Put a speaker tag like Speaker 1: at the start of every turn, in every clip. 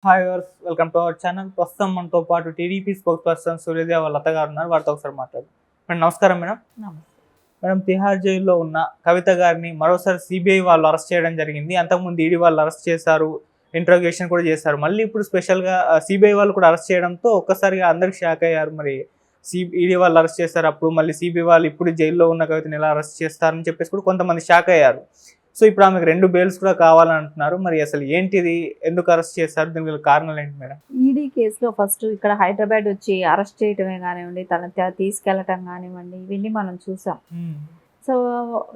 Speaker 1: Hi viewers, welcome to our channel. ప్రస్తుతం మనతో పాటు టీడీపీ స్పోక్స్ పర్సన్ సూర్యదేవ వాళ్ళ లత గారు ఉన్నారు. వారితో ఒకసారి మాట్లాడు. మేడం నమస్కారం. మేడం
Speaker 2: నమస్తే.
Speaker 1: మేడం తిహార్ జైల్లో ఉన్న కవిత గారిని మరోసారి సిబిఐ వాళ్ళు అరెస్ట్ చేయడం జరిగింది. అంతకుముందు ఈడీ వాళ్ళు అరెస్ట్ చేశారు, ఇంట్రోగేషన్ కూడా చేశారు. మళ్ళీ ఇప్పుడు స్పెషల్గా సిబిఐ వాళ్ళు కూడా అరెస్ట్ చేయడంతో ఒక్కసారిగా అందరికి షాక్ అయ్యారు. మరి ఈడీ వాళ్ళు అరెస్ట్ చేశారు, అప్పుడు మళ్ళీ సిబిఐ వాళ్ళు ఇప్పుడు జైల్లో ఉన్న కవితని ఎలా అరెస్ట్ చేస్తారని చెప్పేసి కూడా కొంతమంది షాక్ అయ్యారు. సో ఇప్పుడు ఆమెకు 2 బెయిల్స్ కూడా కావాలని అంటున్నారు. మరి అసలు ఏంటిది, ఎందుకు అరెస్ట్ చేశారు, దీనికి గల కారణాలు ఏంటి మేడం?
Speaker 2: ఈడీ కేసులో ఫస్ట్ ఇక్కడ హైదరాబాద్ వచ్చి అరెస్ట్ చేయటమే కానివ్వండి, తీసుకెళ్లటం కానివ్వండి, ఇవన్నీ మనం చూసాం. సో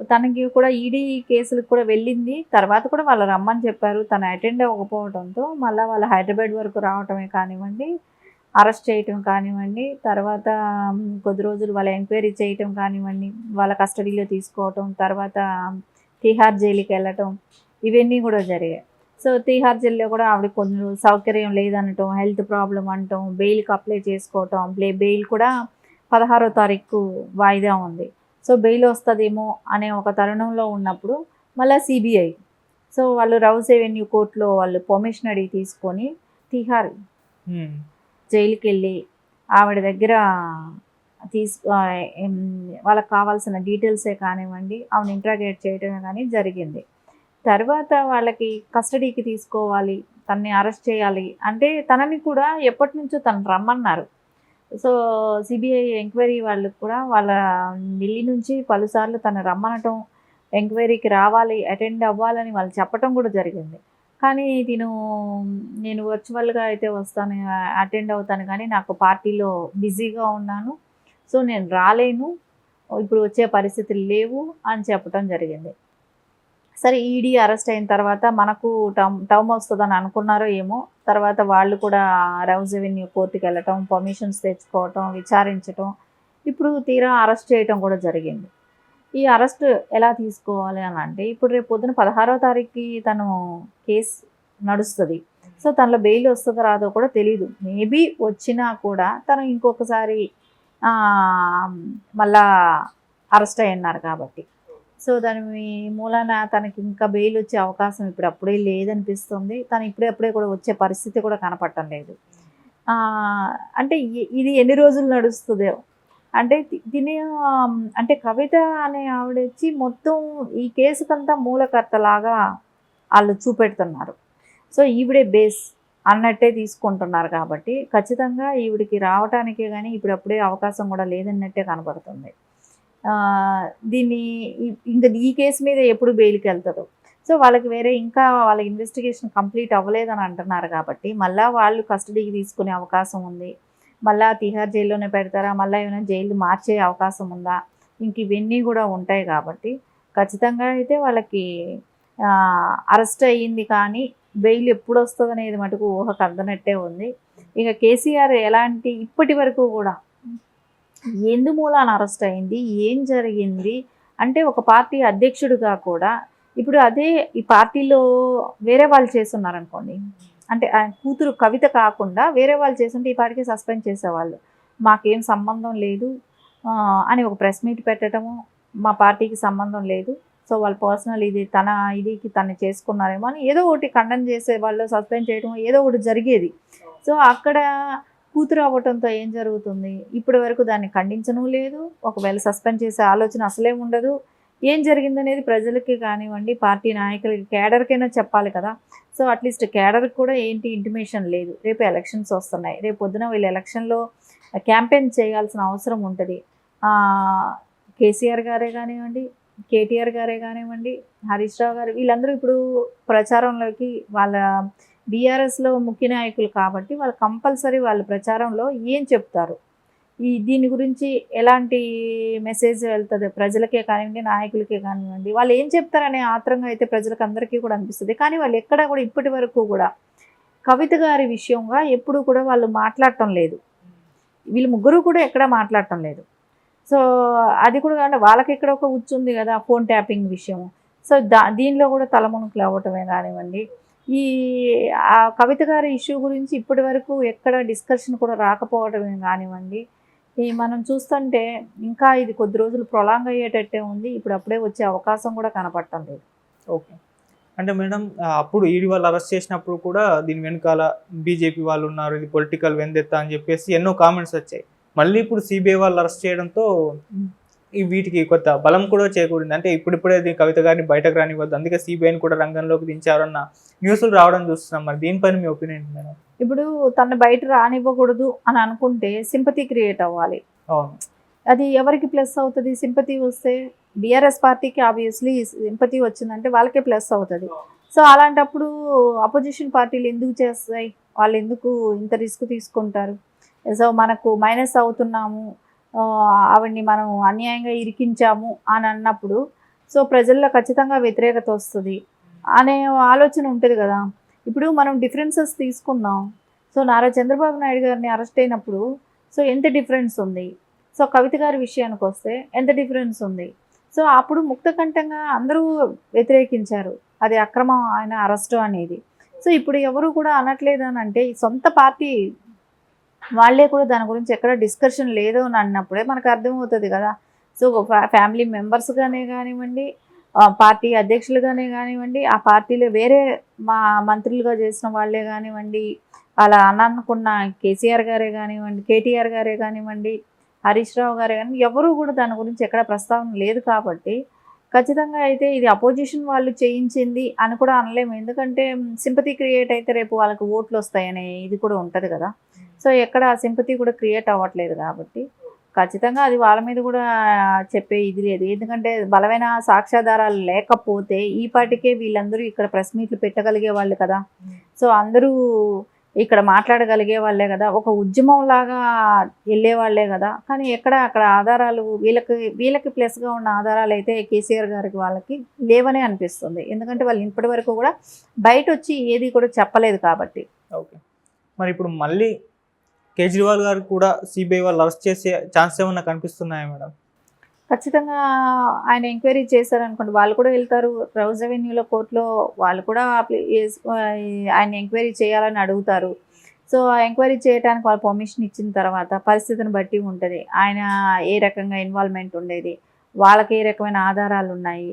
Speaker 2: తనకి కూడా ఈడీ కేసులకు కూడా వెళ్ళింది. తర్వాత కూడా వాళ్ళు రమ్మని చెప్పారు. తను అటెండ్ అవ్వకపోవడంతో మళ్ళీ వాళ్ళు హైదరాబాద్ వరకు రావటమే కానివ్వండి, అరెస్ట్ చేయటం కానివ్వండి, తర్వాత కొద్ది రోజులు వాళ్ళ ఎంక్వైరీ చేయటం కానివ్వండి, వాళ్ళ కస్టడీలో తీసుకోవటం, తర్వాత తిహార్ జైలుకి వెళ్ళటం, ఇవన్నీ కూడా జరిగాయి. సో తిహార్ జైల్లో కూడా ఆవిడ కొన్ని సౌకర్యం లేదనటం, హెల్త్ ప్రాబ్లం అనటం, బెయిల్కి అప్లై చేసుకోవటం, బెయిల్ కూడా 16వ తారీఖు వాయిదా ఉంది. సో బెయిల్ వస్తుందేమో అనే ఒక తరుణంలో ఉన్నప్పుడు మళ్ళీ సిబిఐ, సో వాళ్ళు రౌస్ ఎవెన్యూ కోర్టులో వాళ్ళు పర్మిషన్ అడిగి తీసుకొని తిహార్ జైలుకి వెళ్ళి ఆవిడ దగ్గర వాళ్ళకి కావాల్సిన డీటెయిల్సే కానివ్వండి, ఆవిడ ఇంట్రాగేట్ చేయడమే కానీ జరిగింది. తర్వాత వాళ్ళకి కస్టడీకి తీసుకోవాలి, తనని అరెస్ట్ చేయాలి అంటే తనని కూడా ఎప్పటి నుంచో తను రమ్మన్నారు. సో సిబిఐ ఎంక్వైరీ వాళ్ళకి కూడా వాళ్ళ ఢిల్లీ నుంచి పలుసార్లు తను రమ్మనటం, ఎంక్వైరీకి రావాలి, అటెండ్ అవ్వాలని వాళ్ళు చెప్పటం కూడా జరిగింది. కానీ నేను వర్చువల్గా అయితే వస్తాను, అటెండ్ అవుతాను, కానీ నాకు పార్టీలో బిజీగా ఉన్నాను, సో నేను రాలేను, ఇప్పుడు వచ్చే పరిస్థితులు లేవు అని చెప్పడం జరిగింది. సరే ఈడీ అరెస్ట్ అయిన తర్వాత మనకు టర్మ్ వస్తుందని అనుకున్నారో ఏమో, తర్వాత వాళ్ళు కూడా రౌస్ ఎవెన్యూ కోర్టుకి వెళ్ళటం, పర్మిషన్స్ తెచ్చుకోవటం, విచారించటం, ఇప్పుడు తీరా అరెస్ట్ చేయటం కూడా జరిగింది. ఈ అరెస్ట్ ఎలా తీసుకోవాలి అని అంటే, ఇప్పుడు రేపు పొద్దున 16వ తారీఖుకి తను కేసు నడుస్తుంది. సో తనలో బెయిల్ వస్తుందో రాదో కూడా తెలీదు. మేబీ వచ్చినా కూడా తను ఇంకొకసారి మళ్ళా అరెస్ట్ అయి ఉన్నారు కాబట్టి, సో దాని మూలాన తనకి ఇంకా బెయిల్ వచ్చే అవకాశం ఇప్పుడు అప్పుడే లేదనిపిస్తుంది. తను ఇప్పుడే కూడా వచ్చే పరిస్థితి కూడా కనపడటం లేదు. అంటే ఇది ఎన్ని రోజులు నడుస్తుందో అంటే అంటే కవిత అనే ఆవిడ వచ్చి మొత్తం ఈ కేసుకంతా మూలకర్తలాగా వాళ్ళు చూపెడుతున్నారు. సో ఈవిడే బేస్ అన్నట్టే తీసుకుంటున్నారు కాబట్టి ఖచ్చితంగా ఈవిడికి రావటానికే కానీ ఇప్పుడప్పుడే అవకాశం కూడా లేదన్నట్టే కనపడుతుంది. దీన్ని ఇంకా ఈ కేసు మీద ఎప్పుడు బెయిల్కి వెళ్తుందో, సో వాళ్ళకి వేరే ఇంకా వాళ్ళ ఇన్వెస్టిగేషన్ కంప్లీట్ అవ్వలేదని అంటున్నారు కాబట్టి మళ్ళీ వాళ్ళు కస్టడీకి తీసుకునే అవకాశం ఉంది. మళ్ళీ తిహార్ జైల్లోనే పెడతారా, మళ్ళీ ఏమైనా జైలు మార్చే అవకాశం ఉందా, ఇంక ఇవన్నీ కూడా ఉంటాయి కాబట్టి ఖచ్చితంగా అయితే వాళ్ళకి అరెస్ట్ అయ్యింది, కానీ బెయిల్ ఎప్పుడు వస్తుంది అనేది మటుకు ఊహకు అందనట్టే ఉంది. ఇక కేసీఆర్ ఎలాంటి ఇప్పటి వరకు కూడా ఎందుమూలాన అరెస్ట్ అయింది, ఏం జరిగింది అంటే ఒక పార్టీ అధ్యక్షుడిగా కూడా ఇప్పుడు అదే ఈ పార్టీలో వేరే వాళ్ళు చేస్తున్నారనుకోండి, అంటే ఆయన కూతురు కవిత కాకుండా వేరే వాళ్ళు చేస్తుంటే ఈ పార్టీకి సస్పెండ్ చేసేవాళ్ళు, మాకేం సంబంధం లేదు అని ఒక ప్రెస్ మీట్ పెట్టడము, మా పార్టీకి సంబంధం లేదు, సో వాళ్ళ పర్సనల్ ఇదికి తను చేసుకున్నారేమో అని ఏదో ఒకటి ఖండన చేసే వాళ్ళు, సస్పెండ్ చేయడం ఏదో ఒకటి జరిగేది. సో అక్కడ కూతురు అవ్వటంతో ఏం జరుగుతుంది, ఇప్పటి వరకు దాన్ని ఖండించడం లేదు, ఒకవేళ సస్పెండ్ చేసే ఆలోచన అసలే ఉండదు. ఏం జరిగిందనేది ప్రజలకి కానివ్వండి, పార్టీ నాయకులకి, కేడర్కైనా చెప్పాలి కదా. సో అట్లీస్ట్ కేడర్కి కూడా ఏంటి ఇంటిమేషన్ లేదు. రేపు ఎలక్షన్స్ వస్తున్నాయి, రేపు పొద్దున వీళ్ళు ఎలక్షన్లో క్యాంపెయిన్ చేయాల్సిన అవసరం ఉంటుంది. కేసీఆర్ గారే కానివ్వండి, కేటీఆర్ గారే కానివ్వండి, హరీష్ రావు గారు, వీళ్ళందరూ ఇప్పుడు ప్రచారంలోకి వాళ్ళ బీఆర్ఎస్లో ముఖ్య నాయకులు కాబట్టి వాళ్ళు కంపల్సరీ వాళ్ళ ప్రచారంలో ఏం చెప్తారు, దీని గురించి ఎలాంటి మెసేజ్ వెళ్తుంది ప్రజలకే కానివ్వండి, నాయకులకే కానివ్వండి, వాళ్ళు ఏం చెప్తారనే ఆత్రంగా అయితే ప్రజలకు అందరికీ కూడా అనిపిస్తుంది. కానీ వాళ్ళు ఎక్కడ కూడా ఇప్పటి వరకు కూడా కవిత గారి విషయంగా ఎప్పుడు కూడా వాళ్ళు మాట్లాడటం లేదు. వీళ్ళు ముగ్గురు కూడా ఎక్కడా మాట్లాడటం లేదు. సో అది కూడా అంటే వాళ్ళకి ఇక్కడ ఒక ఉచ్చుంది కదా, ఫోన్ ట్యాపింగ్ విషయం. సో దీనిలో కూడా తలమునకలు అవ్వటమే కానివ్వండి, ఈ కవిత గారి ఇష్యూ గురించి ఇప్పటి వరకు ఎక్కడ డిస్కషన్ కూడా రాకపోవటమే కానివ్వండి, మనం చూస్తుంటే ఇంకా ఇది కొద్ది రోజులు ప్రొలాంగ్ అయ్యేటట్టే ఉంది. ఇప్పుడు అప్పుడే వచ్చే అవకాశం కూడా కనపడటం లేదు.
Speaker 1: ఓకే. అంటే మేడం అప్పుడు ఈడీ వాళ్ళు అరెస్ట్ చేసినప్పుడు కూడా దీని వెనకాల బీజేపీ వాళ్ళు ఉన్నారు, ఇది పొలిటికల్ వెందెత్త అని చెప్పేసి ఎన్నో కామెంట్స్ వచ్చాయి. మళ్ళీ ఇప్పుడు సిబిఐ వాళ్ళు అరెస్ట్ చేయడంతో ఈ వీటికి కొత్త బలం కూడా చేకూరింది. అంటే ఇప్పుడిప్పుడే కవిత గారిని బయటకు రానివ్వద్దు, అందుకే సిబిఐని కూడా రంగంలోకి దించారన్న న్యూస్లు రావడం చూస్తున్నాం. మరి దీనిపైన మీ ఒపీనియన్ మేడం?
Speaker 2: ఇప్పుడు తను బయట రానివ్వకూడదు అని అనుకుంటే సింపతి క్రియేట్ అవ్వాలి.
Speaker 1: అవును.
Speaker 2: అది ఎవరికి ప్లస్ అవుతుంది? సింపతి వస్తే బీఆర్ఎస్ పార్టీకి ఆబ్వియస్లీ సింపతి వచ్చిందంటే వాళ్ళకే ప్లస్ అవుతుంది. సో అలాంటప్పుడు అపోజిషన్ పార్టీలు ఎందుకు చేస్తాయి? వాళ్ళు ఎందుకు ఇంత రిస్క్ తీసుకుంటారు? సో మనకు మైనస్ అవుతున్నాము, ఆవిడ్ని మనం అన్యాయంగా ఇరికించాము అని అన్నప్పుడు సో ప్రజల్లో ఖచ్చితంగా వ్యతిరేకత వస్తుంది అనే ఆలోచన ఉంటుంది కదా. ఇప్పుడు మనం డిఫరెన్సెస్ తీసుకుందాం. సో నారా చంద్రబాబు నాయుడు గారిని అరెస్ట్ అయినప్పుడు సో ఎంత డిఫరెన్స్ ఉంది, సో కవిత గారి విషయానికి వస్తే ఎంత డిఫరెన్స్ ఉంది. సో అప్పుడు ముక్తకంఠంగా అందరూ వ్యతిరేకించారు, అది అక్రమం ఆయన అరెస్టు అనేది. సో ఇప్పుడు ఎవరు కూడా అనట్లేదు అని అంటే సొంత పార్టీ వాళ్ళే కూడా దాని గురించి ఎక్కడ డిస్కషన్ లేదు అని అన్నప్పుడే మనకు అర్థమవుతుంది కదా. సో ఫ్యామిలీ మెంబర్స్గానే కానివ్వండి, పార్టీ అధ్యక్షులుగానే కానివ్వండి, ఆ పార్టీలో వేరే మంత్రులుగా చేసిన వాళ్ళే కానివ్వండి, అలా అనుకున్న కేసీఆర్ గారే కానివ్వండి, కేటీఆర్ గారే కానివ్వండి, హరీష్ రావు గారే కానీ ఎవరు కూడా దాని గురించి ఎక్కడ ప్రస్తావన లేదు. కాబట్టి ఖచ్చితంగా అయితే ఇది అపోజిషన్ వాళ్ళు చేయించింది అని కూడా అనలేము. ఎందుకంటే సింపతి క్రియేట్ అయితే రేపు వాళ్ళకి ఓట్లు వస్తాయనే ఇది కూడా ఉంటుంది కదా. సో ఎక్కడ ఆ సింపతి కూడా క్రియేట్ అవ్వట్లేదు కాబట్టి ఖచ్చితంగా అది వాళ్ళ మీద కూడా చెప్పే ఇది లేదు. ఎందుకంటే బలమైన సాక్ష్యాధారాలు లేకపోతే ఈ పాటికే వీళ్ళందరూ ఇక్కడ ప్రెస్ మీట్లు పెట్టగలిగే వాళ్ళు కదా. సో అందరూ ఇక్కడ మాట్లాడగలిగే వాళ్ళే కదా, ఒక ఉద్యమం లాగా వెళ్ళే వాళ్ళే కదా. కానీ అక్కడ ఆధారాలు వీళ్ళకి ప్లస్గా ఉన్న ఆధారాలు అయితే కేసీఆర్ గారికి వాళ్ళకి లేవనే అనిపిస్తుంది. ఎందుకంటే వాళ్ళు ఇప్పటి వరకు కూడా బయట వచ్చి ఏది కూడా చెప్పలేదు కాబట్టి.
Speaker 1: ఓకే, మరి ఇప్పుడు మళ్ళీ కేజ్రీవాల్ గారు కూడా సిబిఐ వాళ్ళు అరెస్ట్ చేసే ఛాన్స్ ఏమన్నా కనిపిస్తున్నాయా మేడం?
Speaker 2: ఖచ్చితంగా ఆయన ఎంక్వైరీ చేశారనుకోండి, వాళ్ళు కూడా వెళ్తారు రౌజ్ అవెన్యూలో కోర్టులో, వాళ్ళు కూడా ఆయన ఎంక్వైరీ చేయాలని అడుగుతారు. సో ఆ ఎంక్వైరీ చేయడానికి వాళ్ళు పర్మిషన్ ఇచ్చిన తర్వాత పరిస్థితిని బట్టి ఉంటుంది, ఆయన ఏ రకంగా ఇన్వాల్వ్మెంట్ ఉండేది, వాళ్ళకి ఏ రకమైన ఆధారాలు ఉన్నాయి,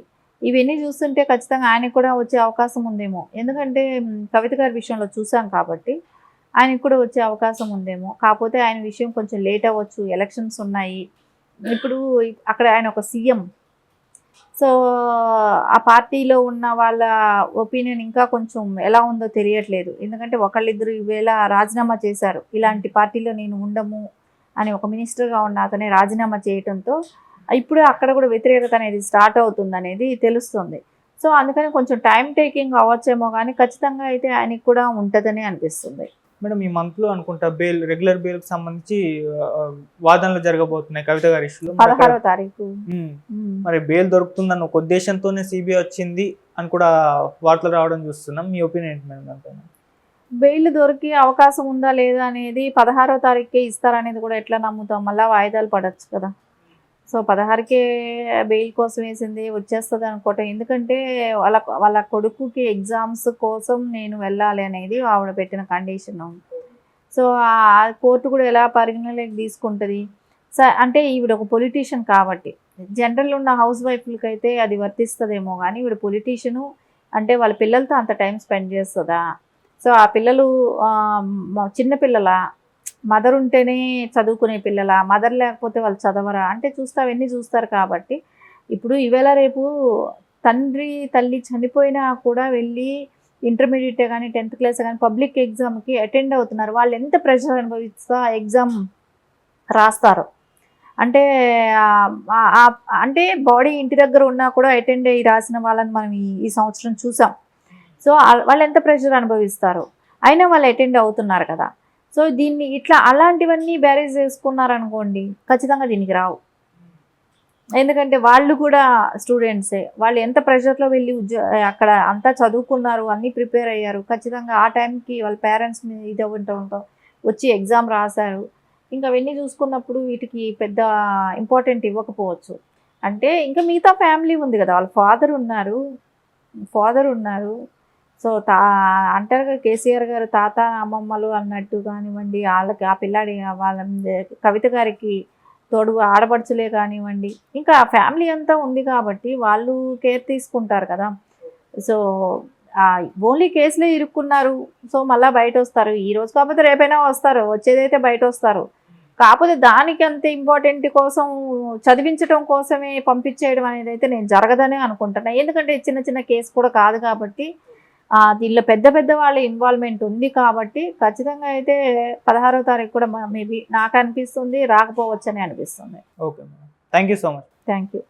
Speaker 2: ఇవన్నీ చూస్తుంటే ఖచ్చితంగా ఆయనకు కూడా వచ్చే అవకాశం ఉందేమో. ఎందుకంటే కవిత గారి విషయంలో చూసాం కాబట్టి ఆయనకు కూడా వచ్చే అవకాశం ఉందేమో. కాకపోతే ఆయన విషయం కొంచెం లేట్ అవ్వచ్చు, ఎలక్షన్స్ ఉన్నాయి. ఇప్పుడు అక్కడ ఆయన ఒక సీఎం, సో ఆ పార్టీలో ఉన్న వాళ్ళ ఒపీనియన్ ఇంకా కొంచెం ఎలా ఉందో తెలియట్లేదు. ఎందుకంటే ఒకళ్ళిద్దరు ఈవేళ రాజీనామా చేశారు, ఇలాంటి పార్టీలో నేను ఉండము అని ఒక మినిస్టర్గా ఉన్న అతనే రాజీనామా చేయడంతో ఇప్పుడు అక్కడ కూడా వ్యతిరేకత అనేది స్టార్ట్ అవుతుంది అనేది తెలుస్తుంది. సో అందుకని కొంచెం టైం టేకింగ్ అవ్వచ్చేమో, కానీ ఖచ్చితంగా అయితే ఆయనకి కూడా ఉంటుందని అనిపిస్తుంది.
Speaker 1: మేడం ఈ మంత్లో అనుకుంటా రెగ్యులర్ బెయిల్కి సంబంధించి వాదనలు జరగబోతున్నాయి కవిత గారి ఇష్యూలో.
Speaker 2: 16వ తారీఖు
Speaker 1: మరి బెయిల్ దొరుకుతుందన్న ఒక ఉద్దేశంతోనే సిబిఐ వచ్చింది అని కూడా వార్తలు రావడం చూస్తున్నాం. మీ ఒపీనియన్ ఏంటి మేడం దానిపైన?
Speaker 2: బెయిల్ దొరికే అవకాశం ఉందా లేదా అనేది 16వ తారీఖుకే ఇస్తారనేది కూడా ఎట్లా నమ్ముతాం? మళ్ళీ వాయిదాలు పడవచ్చు కదా. సో 16కే బెయిల్ కోసం వేసింది వచ్చేస్తుంది అనుకోవటం. ఎందుకంటే వాళ్ళ కొడుకుకి ఎగ్జామ్స్ కోసం నేను వెళ్ళాలి అనేది ఆవిడ పెట్టిన కండిషన్. సో ఆ కోర్టు కూడా ఎలా పరిగణలోకి తీసుకుంటుంది? అంటే ఈవిడ ఒక పొలిటీషియన్ కాబట్టి, జనరల్ ఉన్న హౌస్ వైఫ్లకి అయితే అది వర్తిస్తుందేమో, కానీ ఈవిడ పొలిటీషియను అంటే వాళ్ళ పిల్లలతో అంత టైం స్పెండ్ చేస్తుందా? సో ఆ పిల్లలు చిన్నపిల్లల మదర్ ఉంటేనే చదువుకునే పిల్లల, మదర్ లేకపోతే వాళ్ళు చదవరా అంటే అవన్నీ చూస్తారు. కాబట్టి ఇప్పుడు ఈవేళ రేపు తండ్రి తల్లి చనిపోయినా కూడా వెళ్ళి ఇంటర్మీడియట్ కానీ 10th క్లాస్ కానీ పబ్లిక్ ఎగ్జామ్కి అటెండ్ అవుతున్నారు. వాళ్ళు ఎంత ప్రెషర్ అనుభవిస్తా ఎగ్జామ్ రాస్తారు అంటే అంటే బాడీ ఇంటి దగ్గర ఉన్నా కూడా అటెండ్ అయ్యి రాసిన వాళ్ళని మనం ఈ సంవత్సరం చూసాం. సో వాళ్ళు ఎంత ప్రెషర్ అనుభవిస్తారు, అయినా వాళ్ళు అటెండ్ అవుతున్నారు కదా. సో దీన్ని ఇట్లా అలాంటివన్నీ బ్యారేజ్ చేసుకున్నారనుకోండి, ఖచ్చితంగా దీనికి రావు. ఎందుకంటే వాళ్ళు కూడా స్టూడెంట్సే, వాళ్ళు ఎంత ప్రెషర్లో వెళ్ళి అక్కడ అంతా చదువుకున్నారు, అన్నీ ప్రిపేర్ అయ్యారు. ఖచ్చితంగా ఆ టైంకి వాళ్ళ పేరెంట్స్ మీద ఇది ఉంటాం వచ్చి ఎగ్జామ్ రాశారు. ఇంకా అవన్నీ చూసుకున్నప్పుడు వీటికి పెద్ద ఇంపార్టెంట్ ఇవ్వకపోవచ్చు. అంటే ఇంకా మిగతా ఫ్యామిలీ ఉంది కదా, వాళ్ళ ఫాదర్ ఉన్నారు. సో అంటారు కదా కేసీఆర్ గారు తాత అమ్మమ్మలు అన్నట్టు కానివ్వండి, వాళ్ళకి ఆ పిల్లాడి వాళ్ళ కవిత గారికి తోడు ఆడపడుచులే కానివ్వండి, ఇంకా ఫ్యామిలీ అంతా ఉంది కాబట్టి వాళ్ళు కేర్ తీసుకుంటారు కదా. సో ఓన్లీ కేసులే ఇరుక్కున్నారు. సో మళ్ళీ బయట వస్తారు. ఈ రోజు కాకపోతే రేపైనా వస్తారు, వచ్చేదైతే బయట వస్తారు. కాకపోతే దానికి అంత ఇంపార్టెంట్ కోసం చదివించడం కోసమే పంపించేయడం అనేది అయితే నేను జరగదనే అనుకుంటున్నా. ఎందుకంటే చిన్న చిన్న కేసు కూడా కాదు కాబట్టి దీనిలో పెద్ద పెద్ద వాళ్ళ ఇన్వాల్వ్మెంట్ ఉంది కాబట్టి ఖచ్చితంగా అయితే 16వ తారీఖు కూడా మేబీ నాకు అనిపిస్తుంది రాకపోవచ్చని అనిపిస్తుంది.
Speaker 1: Okay madam, thank you so much.
Speaker 2: Thank you.